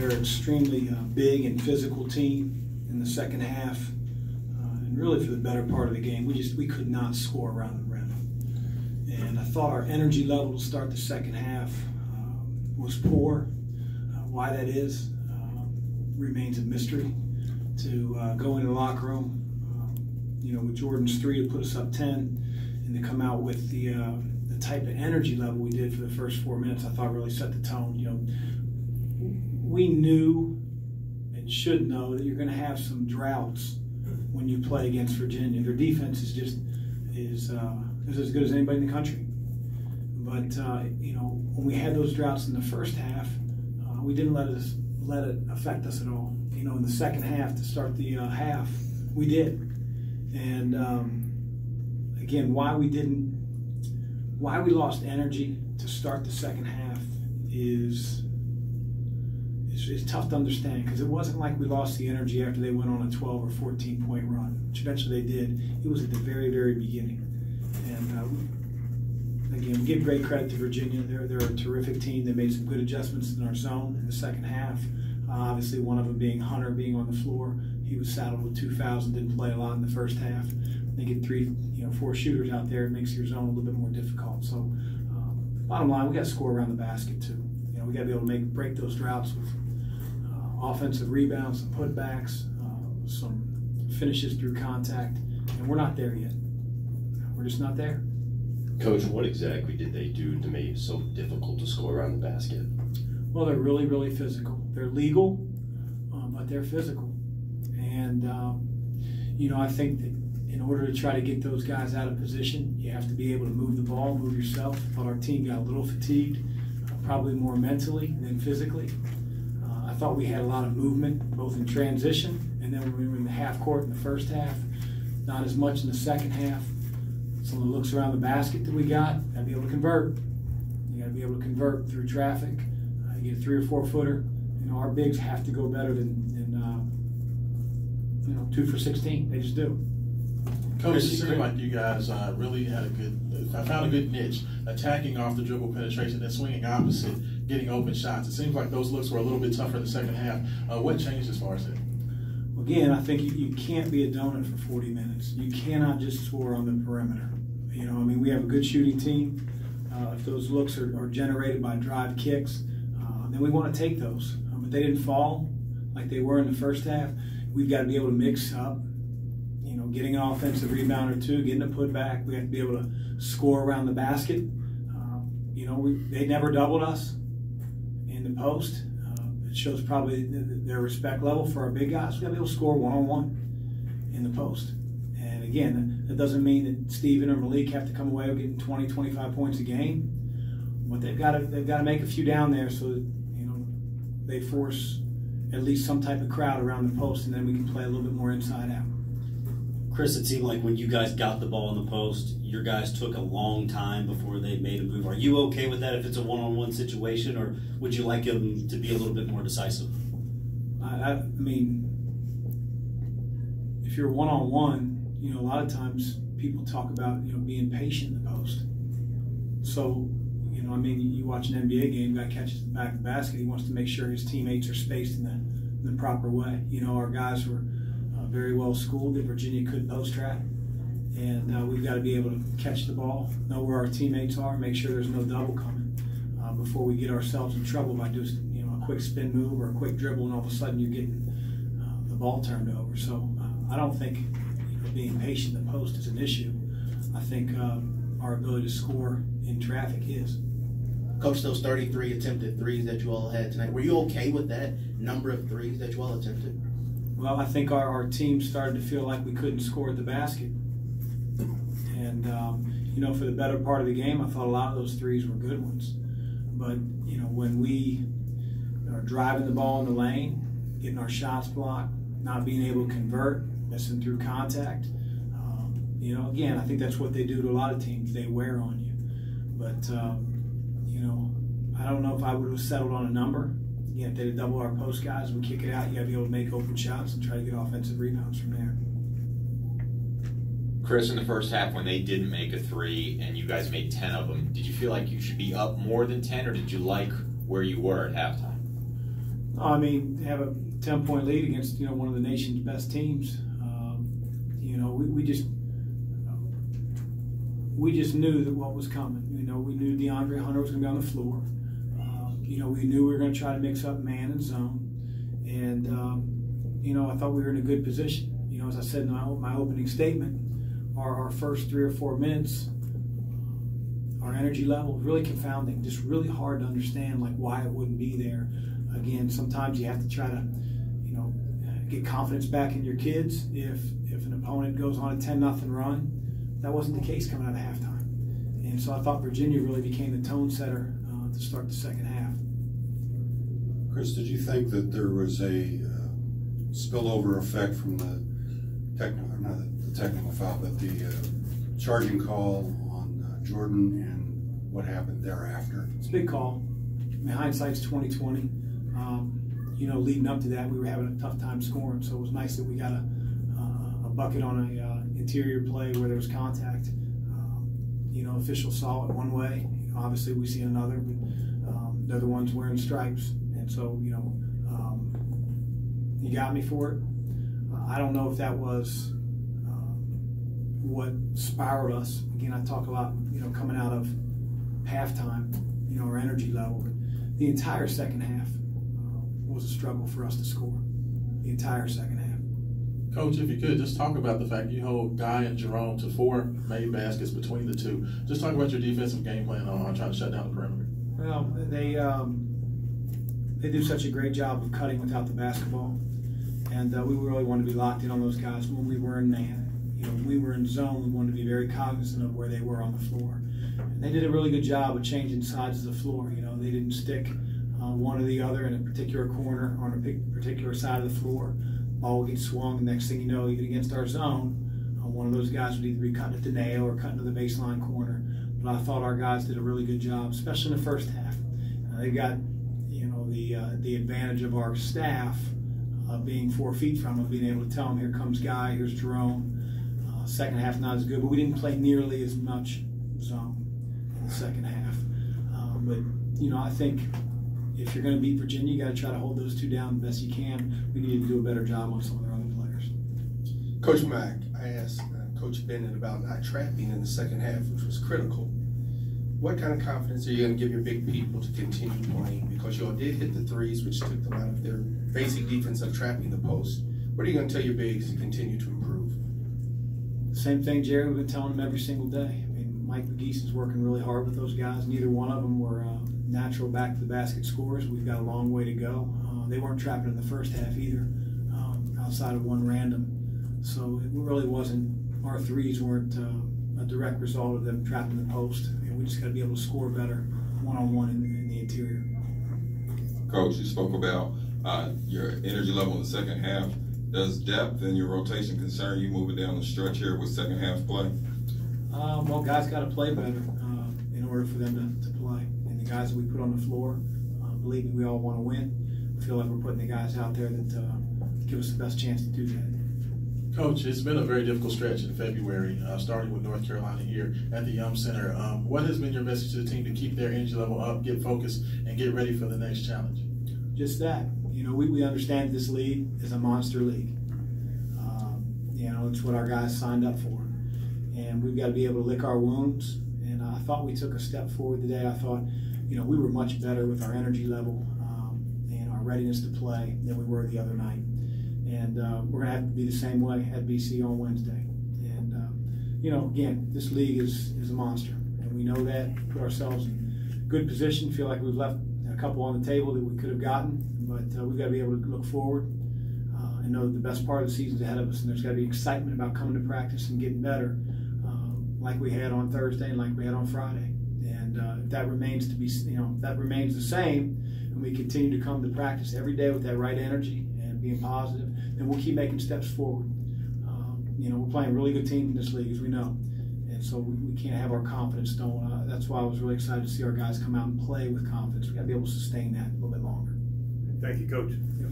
they're an extremely big and physical team in the second half, and really for the better part of the game, we could not score around the rim. And I thought our energy level to start the second half was poor. Why that is remains a mystery. To go into the locker room, with Jordan's 3 to put us up 10, and to come out with the type of energy level we did for the first 4 minutes, I thought really set the tone. We knew and should know that you're going to have some droughts when you play against Virginia. Their defense is as good as anybody in the country. But when we had those droughts in the first half, we didn't let it affect us at all. In the second half, to start the half, we did. And again, why we lost energy to start the second half is tough to understand, because it wasn't like we lost the energy after they went on a 12 or 14 point run, which eventually they did. It was at the very, very beginning. And again, we give great credit to Virginia. They're a terrific team. They made some good adjustments in our zone in the second half. Obviously, one of them being Hunter being on the floor. He was saddled with 2 fouls and didn't play a lot in the first half. They get 4 shooters out there. It makes your zone a little bit more difficult. So, bottom line, we got to score around the basket too. We got to be able to break those droughts with offensive rebounds, some putbacks, some finishes through contact, and we're not there yet. We're just not there. Coach, what exactly did they do to make it so difficult to score around the basket? Well, they're really, really physical. They're legal, but they're physical. And, I think that in order to try to get those guys out of position, you have to be able to move the ball, move yourself. I thought our team got a little fatigued, probably more mentally than physically. I thought we had a lot of movement, both in transition and then when we were in the half court in the first half. Not as much in the second half. Some of the looks around the basket that we got to be able to convert. You got to be able to convert through traffic. You get a 3 or 4 footer. Our bigs have to go better than 2 for 16. They just do. Coach, it seemed like you guys really had found a good niche, attacking off the dribble penetration and swinging opposite, getting open shots. It seems like those looks were a little bit tougher in the second half. What changed as far as that? Again, I think you can't be a donut for 40 minutes. You cannot just score on the perimeter. We have a good shooting team. If those looks are generated by drive kicks, then we want to take those. But they didn't fall like they were in the first half. We've got to be able to mix up, getting an offensive rebound or 2, getting a putback. We have to be able to score around the basket. They never doubled us in the post. It shows probably their respect level for our big guys. We got to be able to score one-on-one in the post. And again, that doesn't mean that Steven or Malik have to come away with getting 20, 25 points a game. But they've got to make a few down there so that they force at least some type of crowd around the post, and then we can play a little bit more inside out. Chris, it seemed like when you guys got the ball in the post, your guys took a long time before they made a move. Are you okay with that if it's a one-on-one situation, or would you like them to be a little bit more decisive? I mean, if you're one-on-one, a lot of times people talk about, being patient in the post. So, you watch an NBA game, guy catches the back of the basket, he wants to make sure his teammates are spaced in the proper way. Our guys were very well schooled that Virginia could post trap, and we've got to be able to catch the ball, know where our teammates are, make sure there's no double coming before we get ourselves in trouble by just a quick spin move or a quick dribble, and all of a sudden you're getting the ball turned over. So I don't think being patient in the post is an issue. I think our ability to score in traffic is. Coach, those 33 attempted threes that you all had tonight, were you okay with that number of threes that you all attempted? Well, I think our team started to feel like we couldn't score at the basket. And, for the better part of the game, I thought a lot of those threes were good ones. But, when we are driving the ball in the lane, getting our shots blocked, not being able to convert, missing through contact, again, I think that's what they do to a lot of teams. They wear on you. But, I don't know if I would have settled on a number. Again, if they'd double our post guys, we kick it out, you got to be able to make open shots and try to get offensive rebounds from there. Chris, in the first half when they didn't make a 3 and you guys made 10 of them, did you feel like you should be up more than 10, or did you like where you were at halftime? I mean, have a 10-point lead against one of the nation's best teams. We just knew that what was coming. We knew DeAndre Hunter was going to be on the floor. We knew we were going to try to mix up man and zone, and I thought we were in a good position. As I said in my opening statement, our first 3 or 4 minutes, our energy level was really confounding, just really hard to understand, like why it wouldn't be there. Again, sometimes you have to try to, get confidence back in your kids. If an opponent goes on a 10-0 run, that wasn't the case coming out of halftime. And so I thought Virginia really became the tone setter to start the second half. Chris, did you think that there was a spillover effect from the technical foul, but the charging call on Jordan and what happened thereafter? It's a big call. Hindsight's 20/20. Leading up to that, we were having a tough time scoring, so it was nice that we got a bucket on a interior play where there was contact. Officials saw it one way. Obviously, we see another, but they're the ones wearing stripes, and so you got me for it. I don't know if that was what spiraled us. Again, I talk a lot, coming out of halftime, our energy level. The entire second half was a struggle for us to score. The entire second half. Coach, if you could, just talk about the fact you hold Guy and Jerome to 4 made baskets between the two. Just talk about your defensive game plan on trying to shut down the perimeter. Well, they do such a great job of cutting without the basketball. And we really wanted to be locked in on those guys when we were in man. When we were in zone, we wanted to be very cognizant of where they were on the floor. And they did a really good job of changing sides of the floor. They didn't stick one or the other in a particular corner on a particular side of the floor. Ball would get swung, and next thing you know, you get against our zone. One of those guys would either be cutting at the nail or cutting to the baseline corner. But I thought our guys did a really good job, especially in the first half. They got, the advantage of our staff being 4 feet from them, being able to tell them, here comes Guy, here's Jerome. Second half not as good, but we didn't play nearly as much zone in the second half. But I think if you're going to beat Virginia, you got to try to hold those two down the best you can. We need to do a better job on some of their other players. Coach Mack, I asked Coach Bennett about not trapping in the second half, which was critical. What kind of confidence are you going to give your big people to continue playing? Because y'all did hit the threes, which took them out of their basic defense of trapping the post. What are you going to tell your bigs to continue to improve? Same thing, Jerry. We've been telling them every single day. Mike McGeese is working really hard with those guys. Neither one of them were natural back to the basket scorers. We've got a long way to go. They weren't trapping in the first half either, outside of one random. So it really wasn't, our threes weren't a direct result of them trapping the post. We just got to be able to score better one-on-one in the interior. Coach, you spoke about your energy level in the second half. Does depth in your rotation concern you moving down the stretch here with second half play? Well, guys got to play better in order for them to play. And the guys that we put on the floor, believe me, we all want to win. I feel like we're putting the guys out there that give us the best chance to do that. Coach, it's been a very difficult stretch in February, starting with North Carolina here at the Yum Center. What has been your message to the team to keep their energy level up, get focused, and get ready for the next challenge? Just that. We understand this league is a monster league. It's what our guys signed up for. And we've got to be able to lick our wounds. And I thought we took a step forward today. I thought, we were much better with our energy level and our readiness to play than we were the other night. And we're going to have to be the same way at BC on Wednesday. And, again, this league is a monster. And we know that. Put ourselves in good position. Feel like we've left a couple on the table that we could have gotten. But we've got to be able to look forward and know that the best part of the season is ahead of us. And there's got to be excitement about coming to practice and getting better like we had on Thursday and like we had on Friday. And if that remains to be, that remains the same, and we continue to come to practice every day with that right energy and being positive, then we'll keep making steps forward. We're playing really good teams in this league, as we know. And so we can't have our confidence stolen. That's why I was really excited to see our guys come out and play with confidence. We've got to be able to sustain that a little bit longer. Thank you, Coach. Yep.